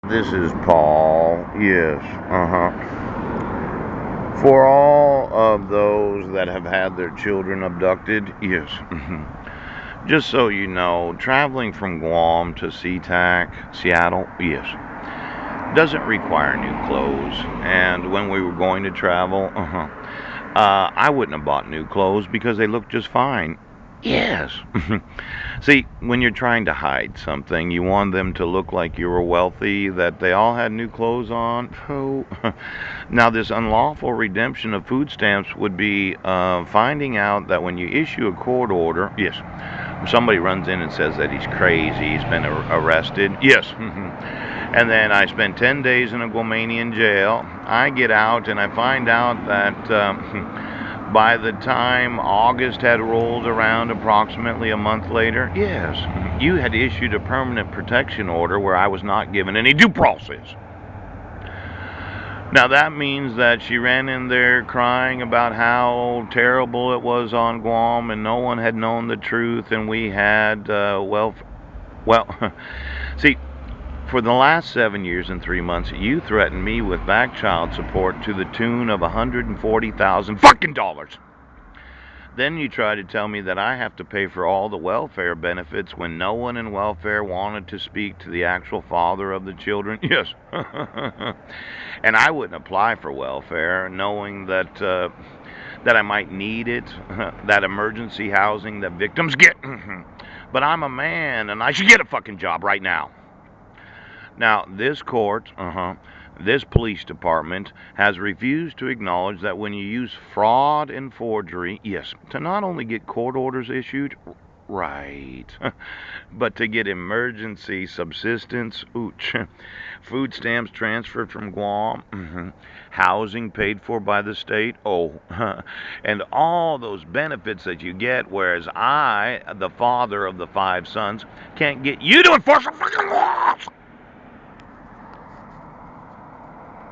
This is Paul. Yes. For all of those that have had their children abducted, yes. Just so you know, traveling from Guam to SeaTac, Seattle, yes, doesn't require new clothes. And when we were going to travel, I wouldn't have bought new clothes because they look just fine. Yes. See, when you're trying to hide something, you want them to look like you were wealthy, that they all had new clothes on. Oh. Now, this unlawful redemption of food stamps would be finding out that when you issue a court order, yes, somebody runs in and says that he's crazy, he's been arrested, yes. And then I spend 10 days in a Guamanian jail. I get out and I find out that by the time August had rolled around, approximately a month later, yes, you had issued a permanent protection order where I was not given any due process. Now that means that she ran in there crying about how terrible it was on Guam and no one had known the truth, and we had, well, see, for the last 7 years and 3 months, you threatened me with back child support to the tune of $140,000 fucking dollars. Then you try to tell me that I have to pay for all the welfare benefits when no one in welfare wanted to speak to the actual father of the children. Yes. And I wouldn't apply for welfare knowing that I might need it, that emergency housing that victims get. But I'm a man and I should get a fucking job right now. Now, this court, this police department has refused to acknowledge that when you use fraud and forgery, yes, to not only get court orders issued, right, but to get emergency subsistence, ooch, food stamps transferred from Guam, housing paid for by the state, oh, and all those benefits that you get, whereas I, the father of the 5 sons, can't get you to enforce the fucking laws.